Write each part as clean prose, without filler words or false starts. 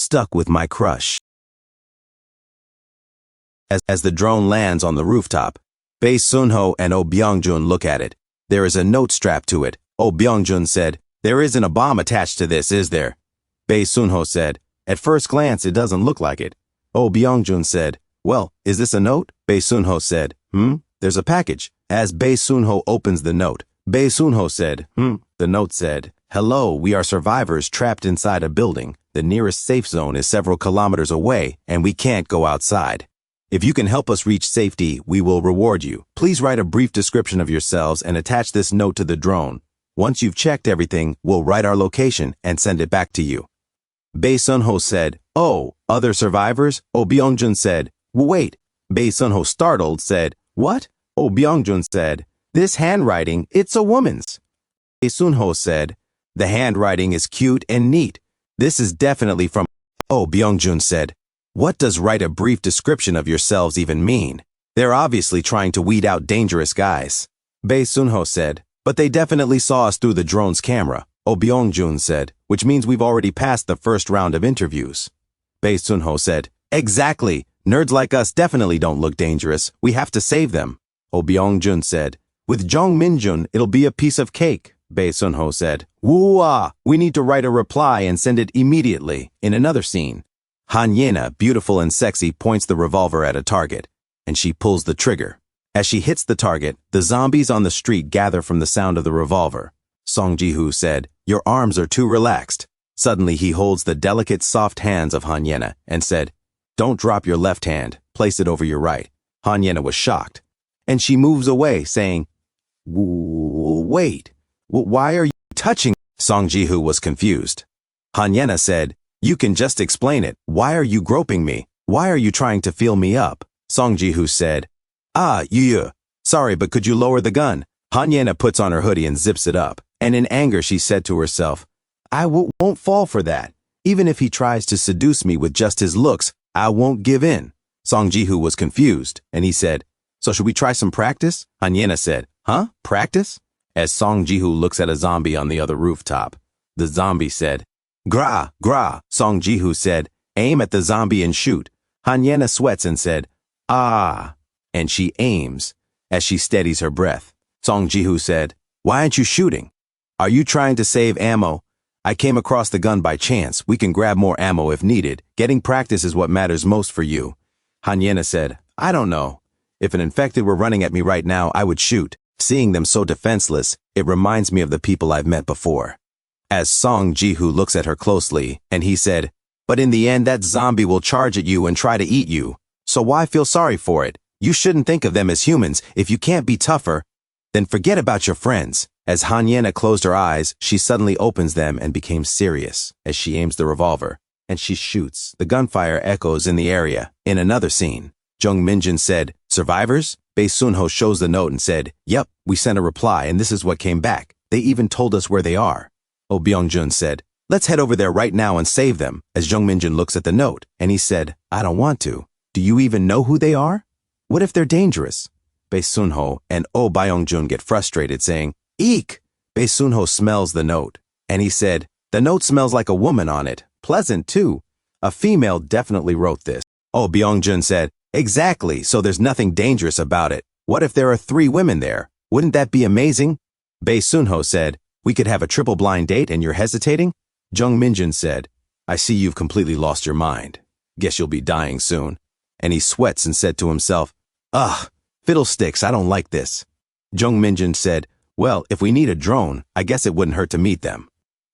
stuck with my crush. As the drone lands on the rooftop, Bae Sunho and Oh Byungjun look at it. There is a note strapped to it. Oh Byungjun said, "There isn't a bomb attached to this, is there?" Bae Sunho said, "At first glance, it doesn't look like it." Oh Byungjun said, "Well, is this a note?" Bae Sunho said, "There's a package." As Bae Sunho opens the note, Bae Sunho said, The note said, "Hello, we are survivors trapped inside a building. The nearest safe zone is several kilometers away, and we can't go outside. If you can help us reach safety, we will reward you. Please write a brief description of yourselves and attach this note to the drone. Once you've checked everything, we'll write our location and send it back to you." Bae Sunho said, "Oh, other survivors?" Oh Byungjun said, "Wait." Bae Sunho, startled, said, "What?" Oh Byungjun said, "This handwriting, it's a woman's." Bae Sunho said, "The handwriting is cute and neat. This is definitely from..." Oh Byungjun said, "What does write a brief description of yourselves even mean? They're obviously trying to weed out dangerous guys." Bae Sunho said, "But they definitely saw us through the drone's camera." Oh Byungjun said, "Which means we've already passed the first round of interviews." Bae Sunho said, "Exactly. Nerds like us definitely don't look dangerous. We have to save them." Oh Byungjun said, "With Jung Minjun, it'll be a piece of cake." Bae Sunho said, "Woo-ah! We need to write a reply and send it immediately." In another scene, Hanyena, beautiful and sexy, points the revolver at a target, and she pulls the trigger. As she hits the target, the zombies on the street gather from the sound of the revolver. Song Ji-hoo said, "Your arms are too relaxed." Suddenly he holds the delicate, soft hands of Hanyena and said, "Don't drop your left hand, place it over your right." Hanyena was shocked, and she moves away, saying, "Wait, why are you touching?" Song Ji-hoo was confused. Hanyena said, "You can just explain it. Why are you groping me? Why are you trying to feel me up?" Song Ji-hoo said, "You. Sorry, but could you lower the gun?" Hanyena puts on her hoodie and zips it up, and in anger she said to herself, "I won't fall for that. Even if he tries to seduce me with just his looks, I won't give in." Song Ji-hoo was confused, and he said, "So should we try some practice?" Hanyena said, "Huh? Practice?" As Song Ji-hoo looks at a zombie on the other rooftop, the zombie said, "Gra, gra." Song Ji-hoo said, "Aim at the zombie and shoot." Hanyena sweats and said, "Ah," and she aims. As she steadies her breath, Song Ji-hoo said, "Why aren't you shooting? Are you trying to save ammo?" "I came across the gun by chance. We can grab more ammo if needed. Getting practice is what matters most for you." Hanyena said, "I don't know. If an infected were running at me right now, I would shoot. Seeing them so defenseless, it reminds me of the people I've met before." As Song Ji-hoo looks at her closely, and he said, "But in the end, that zombie will charge at you and try to eat you. So why feel sorry for it? You shouldn't think of them as humans. If you can't be tougher, then forget about your friends." As Hanyena closed her eyes, she suddenly opens them and became serious as she aims the revolver, and she shoots. The gunfire echoes in the area. In another scene, Jung Minjun said, "Survivors?" Bae Sunho shows the note and said, "Yep, we sent a reply and this is what came back. They even told us where they are." Oh Byungjun said, "Let's head over there right now and save them." As Jung Minjun looks at the note, and he said, "I don't want to. Do you even know who they are? What if they're dangerous?" Bae Sunho and Oh Byungjun get frustrated, saying, "Eek!" Bae Sunho smells the note, and he said, "The note smells like a woman on it. Pleasant, too. A female definitely wrote this." Oh Byungjun said, "Exactly, so there's nothing dangerous about it. What if there are 3 women there? Wouldn't that be amazing?" Bae Sunho said, "We could have a triple blind date and you're hesitating?" Jung Minjun said, "I see you've completely lost your mind. Guess you'll be dying soon." And he sweats and said to himself, "Ugh, fiddlesticks, I don't like this." Jung Minjun said, "Well, if we need a drone, I guess it wouldn't hurt to meet them."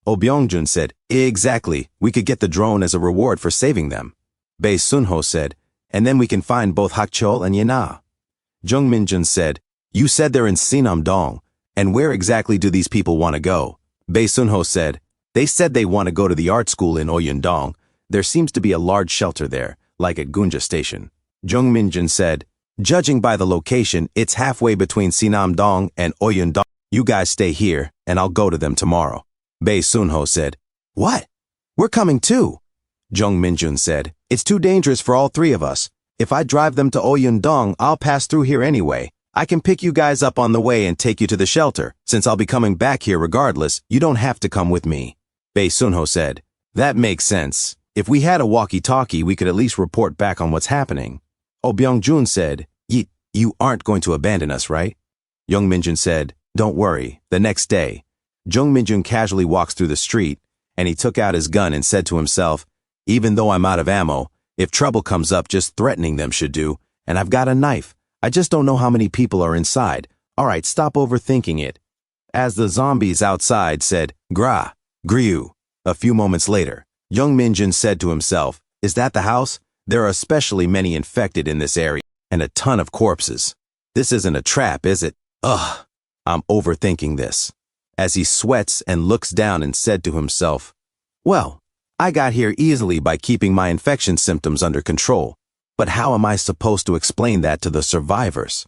Oh Byungjun said, "Exactly, we could get the drone as a reward for saving them." Bae Sunho said, "And then we can find both Hakchol and Yena." Jung Minjun said, "You said they're in Sinam-dong, and where exactly do these people want to go?" Bae Sunho said, "They said they want to go to the art school in Oyundong. There seems to be a large shelter there, like at Gunja Station." Jung Minjun said, "Judging by the location, it's halfway between Sinam-dong and Oyundong. You guys stay here, and I'll go to them tomorrow." Bae Sunho said, "What? We're coming too." Jung Minjun said, "It's too dangerous for all 3 of us. If I drive them to Oyundong, I'll pass through here anyway. I can pick you guys up on the way and take you to the shelter. Since I'll be coming back here regardless, you don't have to come with me." Bae Sunho said, "That makes sense. If we had a walkie-talkie, we could at least report back on what's happening. Oh Byung-jun said, You aren't going to abandon us, right? Young Min-jun said, Don't worry. The next day, Jung Min-jun casually walks through the street, and he took out his gun and said to himself, Even though I'm out of ammo, if trouble comes up, just threatening them should do, and I've got a knife. I just don't know how many people are inside. All right, stop overthinking it. As the zombies outside said, Gra, Griu. A few moments later, Young Min-jun said to himself, Is that the house? There are especially many infected in this area, and a ton of corpses. This isn't a trap, is it? Ugh, I'm overthinking this. As he sweats and looks down and said to himself, Well, I got here easily by keeping my infection symptoms under control, but how am I supposed to explain that to the survivors?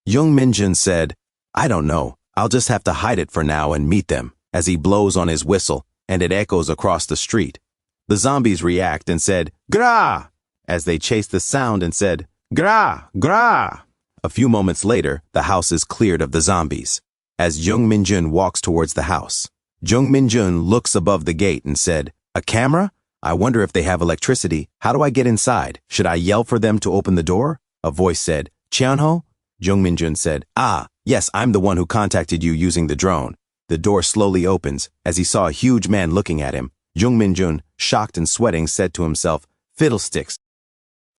Young Min-jun said, I don't know, I'll just have to hide it for now and meet them, as he blows on his whistle, and it echoes across the street. The zombies react and said, Gra! As they chase the sound and said, Gra! Gra! A few moments later, the house is cleared of the zombies. As Jung Min-jun walks towards the house, Jung Min-jun looks above the gate and said, A camera? I wonder if they have electricity. How do I get inside? Should I yell for them to open the door? A voice said, Cheon-ho? Jung Min-jun said, Yes, I'm the one who contacted you using the drone. The door slowly opens. As he saw a huge man looking at him, Jung Min-jun, shocked and sweating, said to himself, Fiddlesticks.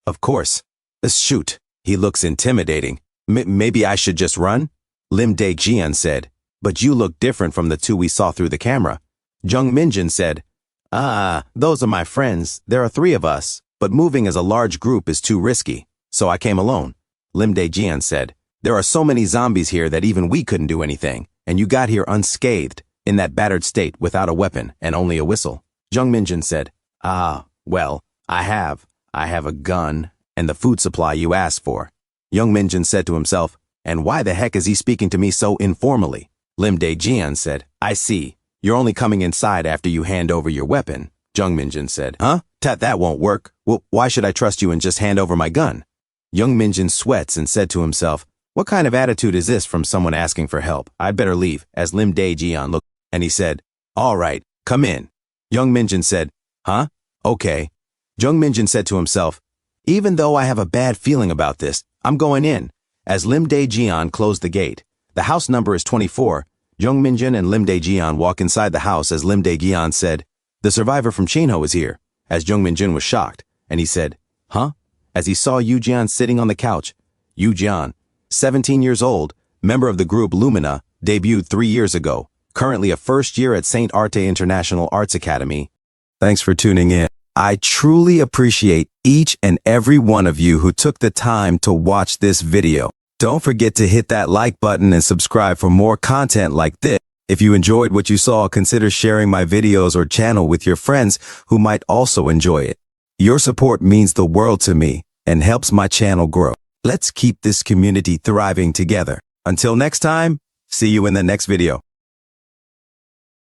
Of course. Shoot. He looks intimidating. Maybe I should just run? Lim Dae-jian said, But you look different from the two we saw through the camera. Jung Min-jun said, Those are my friends. There are 3 of us, but moving as a large group is too risky, so I came alone. Lim Dae-jian said, There are so many zombies here that even we couldn't do anything, and you got here unscathed, in that battered state without a weapon and only a whistle. Jung Min-jun said, Well, I have a gun and the food supply you asked for. Young Min-jun said to himself, And why the heck is he speaking to me so informally? Lim Dae-jian said, I see. You're only coming inside after you hand over your weapon. Jung Min-jun said, Huh? That won't work. Well, why should I trust you and just hand over my gun? Young Min-jun sweats and said to himself, What kind of attitude is this from someone asking for help? I'd better leave. As Lim Dae-jian looked, and he said, All right, come in. Young Min-jun said, Huh? Okay. Jung Min-jun said to himself, Even though I have a bad feeling about this, I'm going in. As Lim Dae-jian closed the gate, the house number is 24. Jung Min-jun and Lim Dae-jian walk inside the house as Lim Dae-jian said, The survivor from Cheon-ho is here. As Jung Min-jun was shocked, and he said, Huh? As he saw Yu Jian sitting on the couch. Yu Jian, 17 years old, member of the group Lumina, debuted 3 years ago, currently a first year at St. Arte International Arts Academy. Thanks for tuning in. I truly appreciate each and every one of you who took the time to watch this video. Don't forget to hit that like button and subscribe for more content like this. If you enjoyed what you saw, consider sharing my videos or channel with your friends who might also enjoy it. Your support means the world to me and helps my channel grow. Let's keep this community thriving together. Until next time, see you in the next video.